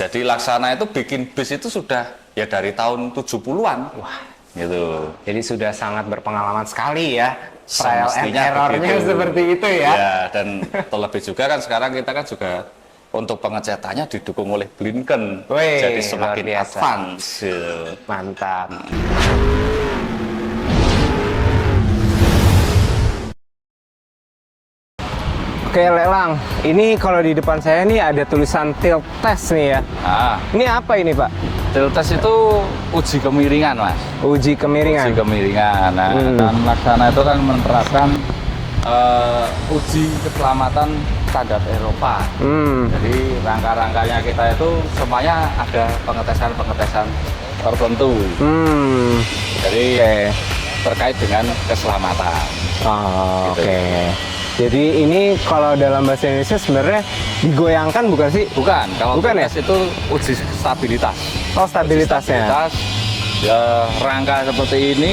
Jadi Laksana itu bikin bis itu sudah ya dari tahun 70-an. Wah, Gitu. jadi sudah sangat berpengalaman sekali ya. Trial and Semestinya errornya begitu. seperti itu ya. Ya, dan terlebih juga kan sekarang kita kan juga untuk pengecatannya didukung oleh Blinken. Wih, Jadi semakin luar biasa. advance. Gitu. Mantap. Oke, Lelang. Ini kalau di depan saya nih ada tulisan tilt test nih ya. Nah, Ini apa ini, Pak? tilt test itu uji kemiringan, Mas. Uji kemiringan. Uji kemiringan. Nah, dan Laksana itu kan menerapkan uji keselamatan standar Eropa. Jadi rangka-rangkanya kita itu semuanya ada pengetesan-pengetesan tertentu. Jadi terkait dengan keselamatan. Oh, Gitu. oke. Jadi ini kalau dalam bahasa Indonesia sebenarnya digoyangkan bukan sih? Bukan, kalau Bukan ya? tes itu uji stabilitas. Oh, stabilitasnya. Stabilitas, ya, rangka seperti ini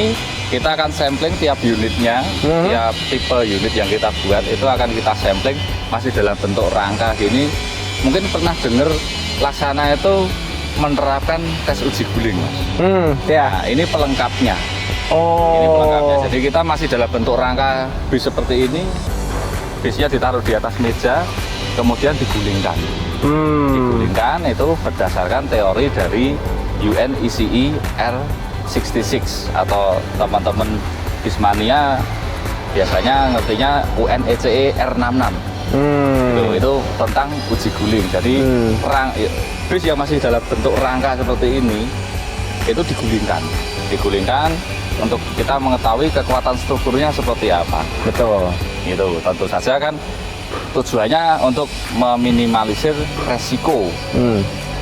kita akan sampling tiap unitnya, tiap tipe unit yang kita buat itu akan kita sampling masih dalam bentuk rangka gini. Mungkin pernah dengar Laksana itu menerapkan tes uji guling, Mas. Ya. Nah, ini pelengkapnya. Oh. Ini pelengkapnya. Jadi kita masih dalam bentuk rangka bis seperti ini. Bisnya ditaruh di atas meja, kemudian digulingkan. Digulingkan itu berdasarkan teori dari UNECE R66 atau teman-teman Bismania biasanya ngertinya UNECE R66. Itu tentang uji guling. Jadi bis yang masih dalam bentuk rangka seperti ini itu digulingkan untuk kita mengetahui kekuatan strukturnya seperti apa. Betul. Gitu, tentu saja kan tujuannya untuk meminimalisir resiko.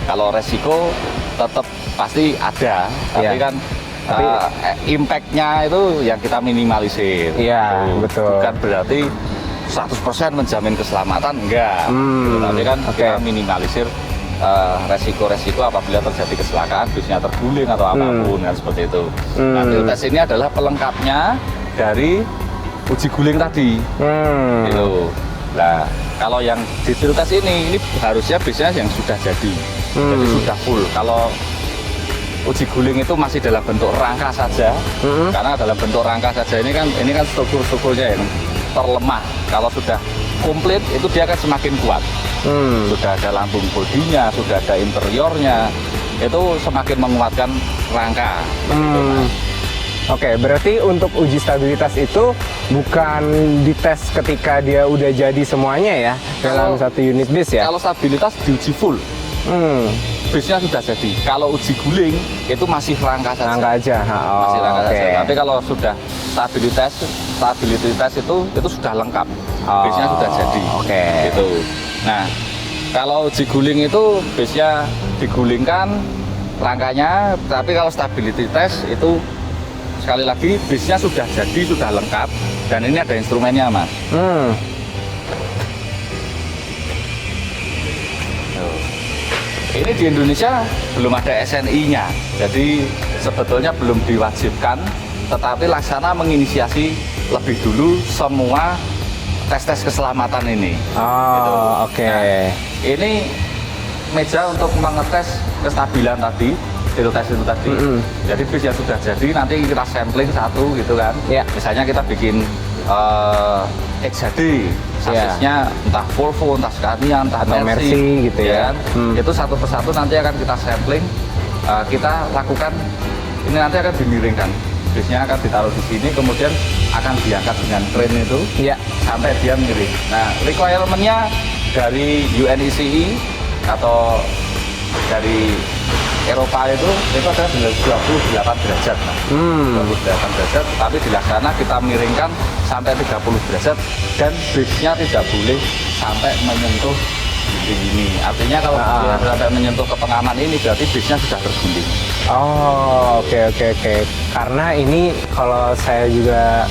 Kalau resiko tetap pasti ada, tapi Iya. kan impact-nya itu yang kita minimalisir. Iya, Gitu. betul. Bukan berarti 100% menjamin keselamatan, enggak. Gitu, tapi kan kita minimalisir resiko-resiko apabila terjadi kecelakaan, bisnya terguling atau apapun, kan seperti itu. Nah, tilt test ini adalah pelengkapnya dari uji guling tadi. Gitu. Nah, kalau yang di tilt test ini harusnya bisnya yang sudah jadi sudah full. Kalau uji guling itu masih dalam bentuk rangka saja, karena dalam bentuk rangka saja ini kan struktur-strukturnya yang terlemah. Kalau sudah komplit itu dia akan semakin kuat. Sudah ada lambung bodinya, sudah ada interiornya, itu semakin menguatkan rangka. Oke, berarti untuk uji stabilitas itu bukan dites ketika dia udah jadi semuanya ya dalam satu unit bis ya? Kalau stabilitas diuji full, bisnya sudah jadi. Kalau uji guling itu masih rangka saja. Rangka aja. Masih rangka saja. Tapi kalau sudah stabilitas itu sudah lengkap. Bisnya sudah jadi. Gitu. Nah, kalau uji guling itu bisnya digulingkan rangkanya, tapi kalau stability test itu sekali lagi bisnya sudah jadi, sudah lengkap, dan ini ada instrumennya, Mas. Ini di Indonesia belum ada SNI-nya, jadi sebetulnya belum diwajibkan, tetapi Laksana menginisiasi lebih dulu semua tes-tes keselamatan ini. Oke. Nah, ini meja untuk mengetes kestabilan tadi, tilt test itu tadi. Jadi bis yang sudah jadi nanti kita sampling satu gitu kan. Misalnya kita bikin XHD, sasisnya entah Volvo, entah Scania, entah Mercy gitu ya. Itu satu persatu nanti akan kita sampling, kita lakukan, ini nanti akan dimiringkan. Bisnya akan ditaruh di sini, kemudian akan diangkat dengan crane itu sampai dia miring. Nah, requirement-nya dari UNECE atau dari Eropa itu adalah 28 derajat, Mas. 28 derajat, tapi di Laksana kita miringkan sampai 30 derajat dan bisnya tidak boleh sampai menyentuh ini. Artinya kalau dia sampai menyentuh ke pengaman ini berarti bisnya sudah terguling. Oke. Karena ini kalau saya juga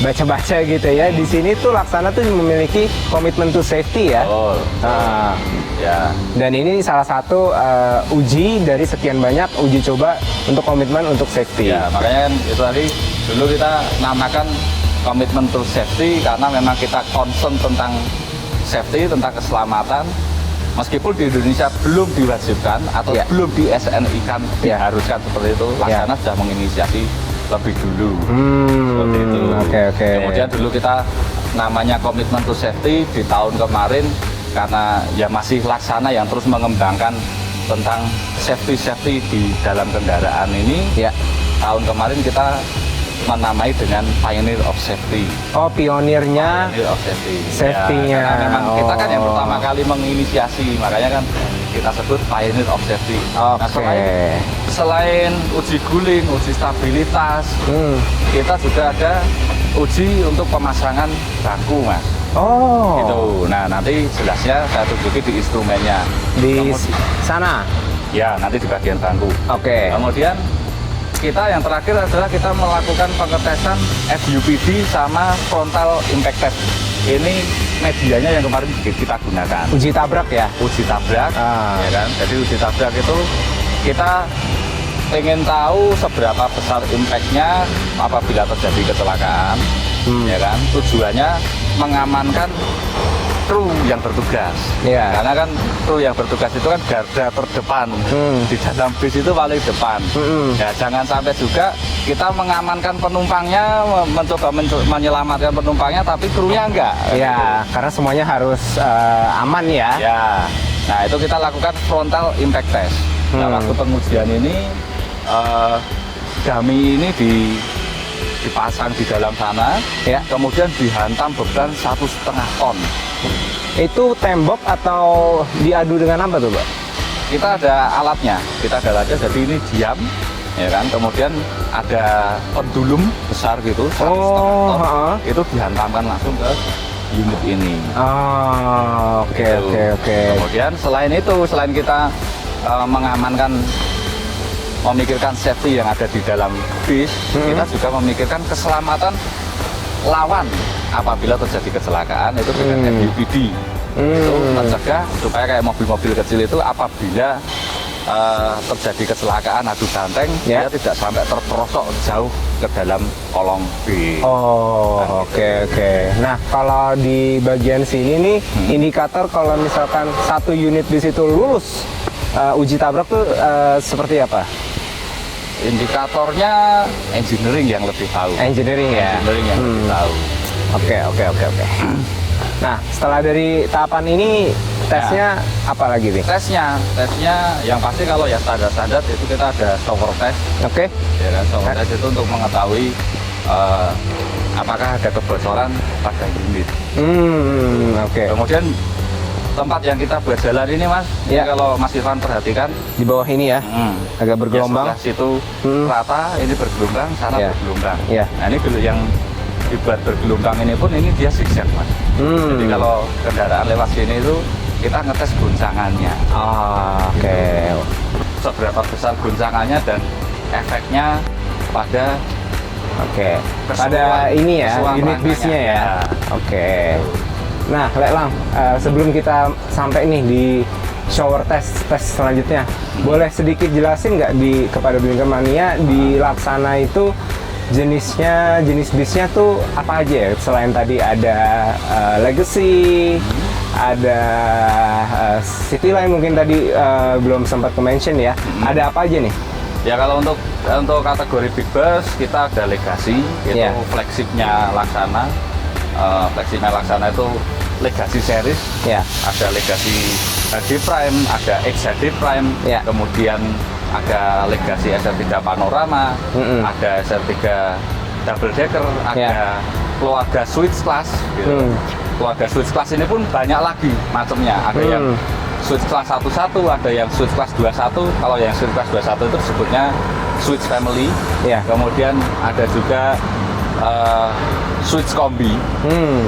baca-baca gitu ya, di sini tuh Laksana tuh memiliki komitmen to safety ya. Ya. Dan ini salah satu uji dari sekian banyak uji coba untuk komitmen untuk safety. Ya, makanya kan itu tadi dulu kita namakan komitmen to safety karena memang kita concern tentang safety, tentang keselamatan, Meskipun di Indonesia belum diwajibkan atau Ya. belum di SNI-kan Ya. diharuskan seperti itu, Laksana sudah menginisiasi lebih dulu. Seperti itu. Oke. Kemudian dulu kita namanya komitmen to safety di tahun kemarin, karena ya masih Laksana yang terus mengembangkan tentang safety di dalam kendaraan ini. Ya. Tahun kemarin kita menamai dengan Pioneer of Safety. Oh, pionirnya Pioneer of Safety. safety-nya. Ya, karena memang kita kan yang Oh. pertama kali menginisiasi, makanya kan kita sebut Pioneer of Safety. Oke. Nah, selain uji guling, uji stabilitas, kita juga ada uji untuk pemasangan bangku, Mas. Oh. Gitu. Nah, nanti jelasnya saya tunjukin di instrumennya. Di sana. Ya, nanti di bagian bangku. Oke. Kemudian kita yang terakhir adalah kita melakukan pengetesan FUPD sama frontal impact test. Ini medianya yang kemarin kita gunakan. Uji tabrak ya. Uji tabrak, ya kan? Jadi uji tabrak itu kita ingin tahu seberapa besar impact-nya apabila terjadi kecelakaan, ya kan? Tujuannya mengamankan kru yang bertugas. Iya. Karena kan kru yang bertugas itu kan garda terdepan. Di dalam bis itu paling depan. Ya, jangan sampai juga kita mengamankan penumpangnya, mencoba menyelamatkan penumpangnya, tapi krunya enggak. Ya, karena semuanya harus aman ya. Ya. Nah, itu kita lakukan frontal impact test. Nah, waktu pengujian ini dummy ini dipasang di dalam sana, Ya. kemudian dihantam beban 1,5 ton. Itu tembok atau diadu dengan apa tuh, Pak? Kita ada alatnya, jadi ini diam, ya kan, kemudian ada pendulum besar gitu, 1,5 ton, heeh. itu dihantamkan langsung ke unit ini. Oh, oke. Kemudian selain kita mengamankan, memikirkan safety yang ada di dalam bis, kita juga memikirkan keselamatan lawan apabila terjadi kecelakaan, itu dengan FUPD. Itu mencegah supaya kayak mobil-mobil kecil itu apabila terjadi kecelakaan adu banteng, Ya. dia tidak sampai terperosok jauh ke dalam kolong bis. Oh, oke. Nah, kalau di bagian sini nih, indikator kalau misalkan satu unit bis itu lulus uji tabrak tuh seperti apa? Indikatornya engineering yang lebih tahu. Engineering ya. Engineering yang lebih tahu. Oke. Nah, setelah dari tahapan ini tesnya apa lagi nih? Tesnya yang pasti kalau ya standar itu kita ada shower test, Oke. ya kan. Shower test itu untuk mengetahui apakah ada kebocoran pada unit. Oke. Kemudian tempat yang kita berjalan ini, Mas, Ya. ini kalau Mas Irfan perhatikan, Di bawah ini ya, agak bergelombang. ya, sebelah situ rata, ini bergelombang, sana Ya. bergelombang. Ya. Nah, ini dulu yang dibuat bergelombang ini pun ini dia zigzag, Mas. Jadi kalau kendaraan lewat sini itu kita ngetes goncangannya. Oke. Seberapa besar goncangannya dan efeknya pada Oke. Pada keseluruhan- ini ya, keseluruhan unit rangkanya. bisnya ya. Ya. Oke. Nah, Leklang, sebelum kita sampai nih di shower test selanjutnya, boleh sedikit jelasin nggak kepada Blinker Mania di Laksana itu jenis bisnya tuh apa aja ya? Selain tadi ada Legacy, ada City Line mungkin tadi belum sempat ke-mention ya. Ada apa aja nih? Ya, kalau untuk kategori big bus kita ada Legacy, itu Ya. flagshipnya Laksana. Flagshipnya Laksana itu Legacy series. Ya. Ada Legacy HD Prime, ada XHD Prime, Ya. kemudian ada Legacy SR3 Panorama, ada SR3 Double Decker, ada Ya. keluarga Switch Class gitu. Keluarga Switch Class ini pun banyak lagi macamnya. Ada yang Switch Class 11, ada yang Switch Class 21. Kalau yang Switch Class 21 itu disebutnya Switch Family. Ya. Kemudian ada juga Switch Kombi.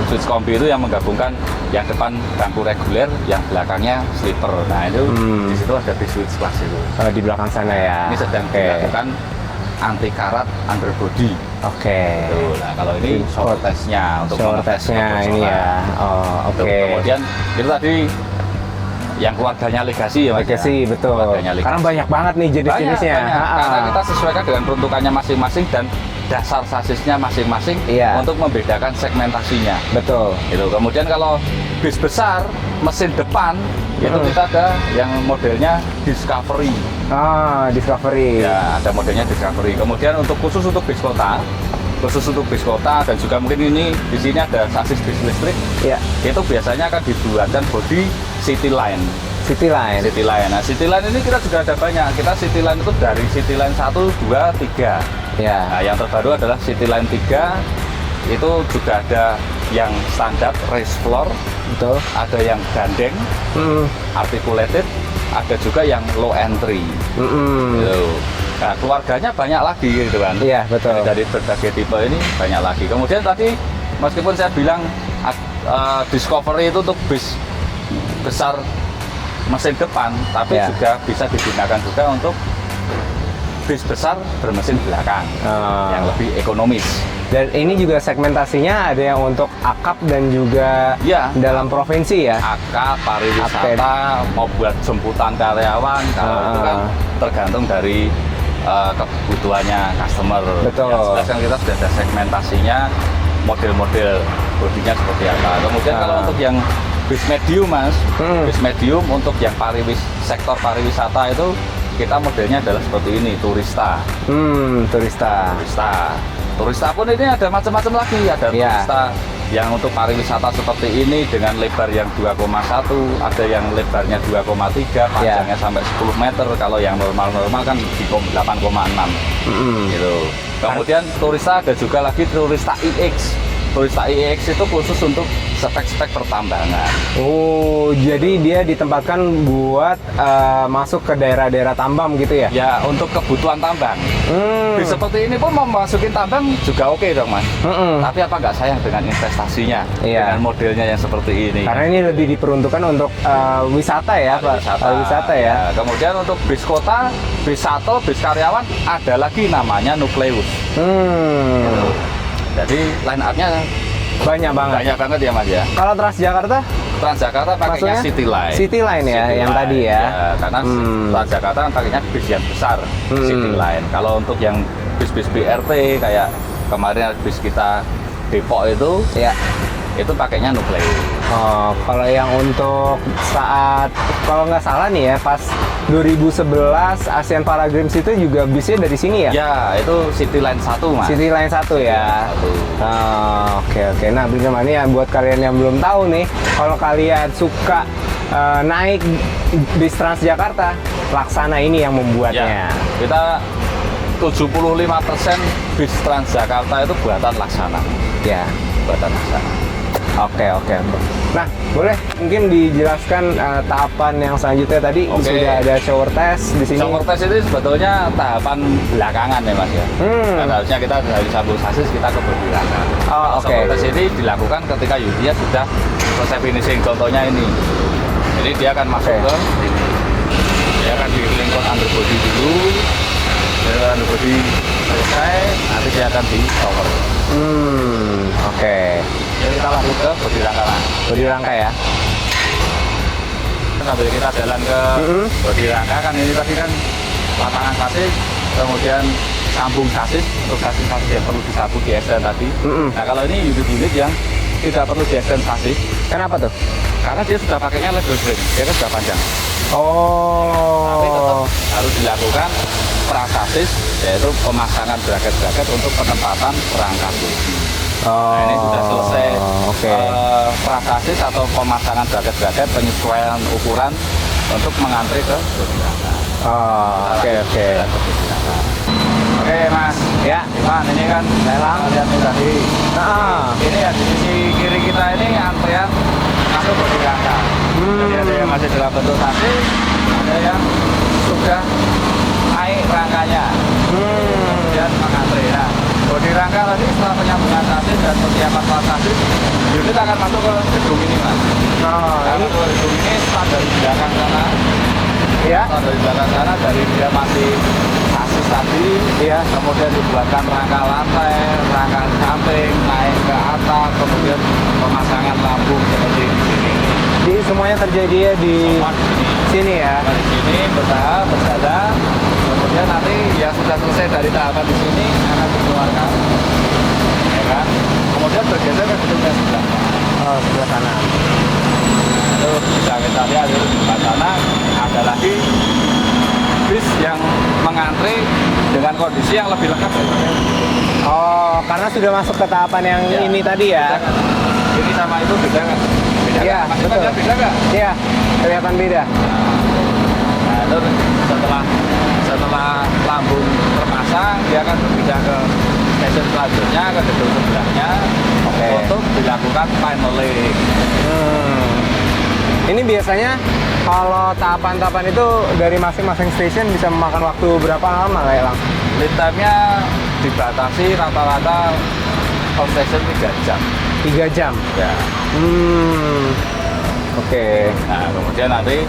Switch Kombi itu yang menggabungkan yang depan bangku reguler, yang belakangnya sleeper. Nah, itu di situ ada di Switch Class itu. Di belakang sana ya. Ini sedang dilakukan anti karat underbody. Oke. Tuh, nah kalau ini shower testnya untuk Shower mengetes testnya ini ya. Oh, Tuh, oke. kemudian itu tadi yang keluarganya Legacy ya, Mas, Legacy, ya? betul. Keluarganya Legacy. Karena banyak banget nih jenis-jenisnya. Banyak. Karena kita sesuaikan dengan peruntukannya masing-masing dan dasar sasisnya masing-masing Iya. untuk membedakan segmentasinya. Betul. Itu. Kemudian kalau bis besar, mesin depan itu kita ada yang modelnya Discovery. Discovery. Ya, ada modelnya Discovery. Kemudian khusus untuk bis kota dan juga mungkin ini di sini ada sasis bis listrik. Ya. Itu biasanya akan dibuatkan bodi Cityline. Nah, Cityline ini kita juga ada banyak. Kita Cityline itu dari Cityline 1, 2, 3. Ya. Nah, yang terbaru adalah Cityline 3. Itu juga ada yang standar race floor, Betul. ada yang gandeng, articulated, ada juga yang low entry. Gitu. Nah, keluarganya banyak lagi gitu kan. Iya, betul. Dari berbagai tipe ini banyak lagi. Kemudian tadi meskipun saya bilang Discovery itu untuk bis besar mesin depan, tapi juga bisa digunakan juga untuk bis besar bermesin belakang yang lebih ekonomis. Dan ini juga segmentasinya ada yang untuk akap dan juga dalam provinsi ya. Akap, pariwisata, mau buat jemputan karyawan, kalau itu kan tergantung dari kebutuhannya customer. Betul. Yang jelas kan kita sudah ada segmentasinya, model-model bodinya seperti apa. Kemudian kalau untuk yang bis medium mas, bis medium untuk yang sektor pariwisata itu kita modelnya adalah seperti ini, Turista. Turista pun ini ada macam-macam lagi, ada Turista yang untuk pariwisata seperti ini dengan lebar yang 2,1, ada yang lebarnya 2,3, panjangnya sampai 10 meter. Kalau yang normal-normal kan di 8,6 gitu. Kemudian Turista ada juga lagi Turista iX. Turista iX itu khusus untuk spek-spek pertambangan. Oh, jadi dia ditempatkan buat masuk ke daerah-daerah tambang gitu ya? Ya, untuk kebutuhan tambang. Bis seperti ini pun mau masukin tambang juga oke dong mas. Tapi apa nggak sayang dengan investasinya, dengan modelnya yang seperti ini? Karena ini lebih diperuntukkan untuk wisata ya, Pak. Wisata ya. Kemudian untuk bis kota, bis shuttle, bis karyawan ada lagi namanya Nukleus. Jadi line up-nya banyak banget ya mas ya. Kalau Transjakarta pakainya Cityline. Cityline ya, yang tadi ya. Karena Transjakarta kan pakainya bis yang besar, Cityline. Kalau untuk yang bis-bis BRT kayak kemarin bis kita Depok itu, itu pakainya Nukleus. Oh, kalau yang untuk saat, kalau nggak salah nih ya, pas 2011 ASEAN Para Games itu juga bisnya dari sini ya? Ya, itu Cityline 1 mas. Cityline 1 ya? Oke. Nah, Bringamania, buat kalian yang belum tahu nih, kalau kalian suka naik bis Transjakarta, Laksana ini yang membuatnya. Kita 75% bis Transjakarta itu buatan Laksana. Ya, buatan Laksana. Oke. Nah, boleh mungkin dijelaskan tahapan yang selanjutnya tadi. Sudah ada shower test di sini. Shower test itu sebetulnya tahapan belakangan ya mas ya. Karena harusnya kita dari sambung sasis kita ke bodi rangka. Shower test ini dilakukan ketika dia sudah selesai finishing. Contohnya ini. Jadi dia akan masuk ke sini. Dia akan dilingkut underbody dulu. Jadi underbody selesai, nanti dia akan di shower. Jadi kita lanjut ke bodi rangka mas. Bodi rangka ya. Sambil kita jalan ke bodi rangka kan ini tadi kan lapangan sasis, kemudian sambung sasis untuk sasis yang perlu disambung di extend tadi. Nah kalau ini unit-unit yang tidak perlu di extend sasis. Kenapa tuh? Karena dia sudah pakainya level frame, dia kan sudah panjang. Tapi tetap harus dilakukan prasasis, yaitu pemasangan bracket-bracket untuk penempatan perangkat bodi. Nah, ini sudah selesai prasasis atau pemasangan bracket-bracket, penyesuaian ukuran untuk mengantri ke bodi rangka. Oke mas, ya Iman, ini kan lelang lihat nih tadi. Ini ya di sisi kiri kita ini antrian masuk bodi rangka. Jadi ada yang masih dalam bentuk sasis, ada yang sudah naik rangkanya, kemudian mengantri. Nah, bodi rangka tadi setelah penyambungan sasis dan persiapan sasis, unit akan masuk ke gedung ini mas. Ini gedung ini start dari belakang sana. Start dari belakang sana, dari dia masih sasis tadi, kemudian dibuatkan rangka lantai, rangka samping, naik ke atas, kemudian pemasangan lambung seperti di sini. Jadi semuanya terjadi ya di sini ya? Di sini bertahap, berjalan, kemudian nanti yang sudah selesai dari tahapan di sini akan dikeluarkan, ya kan? Kemudian bergeser ke gedung yang sebelah. Oh, sebelah sana. Itu bisa kita lihat di sebelah sana ada lagi bis yang mengantri dengan kondisi yang lebih lengkap daripada ini. Oh, karena sudah masuk ke tahapan yang Ya, ini tadi ya. beda kan? Ini sama itu beda kan? Beda Iya, kan? Masih betul. beda nggak? Iya, kelihatan beda. Nah, itu setelah lambung terpasang, dia akan berpindah ke stasiun selanjutnya, ke gedung sebelahnya, Oke. untuk dilakukan paneling. Ini biasanya kalau tahapan-tahapan itu dari masing-masing stasiun bisa memakan waktu berapa lama lah ya, Lang? Lead time-nya dibatasi rata-rata on station 3 jam. 3 jam. Ya. Oke. Nah, kemudian nanti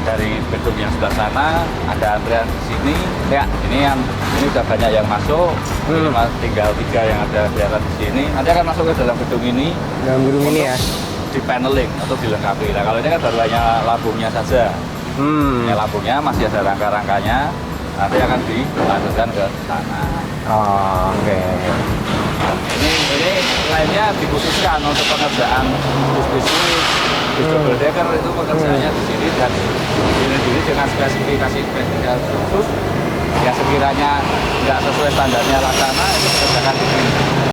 dari gedung yang sebelah sana ada antrian di sini. Ya. Ini udah banyak yang masuk. Ini tinggal 3 yang ada kelihatan di sini. Nanti akan masuk ke dalam gedung ini. Dalam gedung ini ya. Di paneling atau dilengkapi. Nah, kalau ini kan baru hanya lambungnya saja. Ya, lambungnya masih ada rangka-rangkanya. Nanti akan dilanjutkan ke sana. Oh, oke. Ini lainnya dikhususkan untuk pengerjaan bis-bis double decker itu pekerjaannya di sini dan ini dengan spesifikasi khusus yang sekiranya nggak sesuai standarnya laksana itu dikerjakan di sini.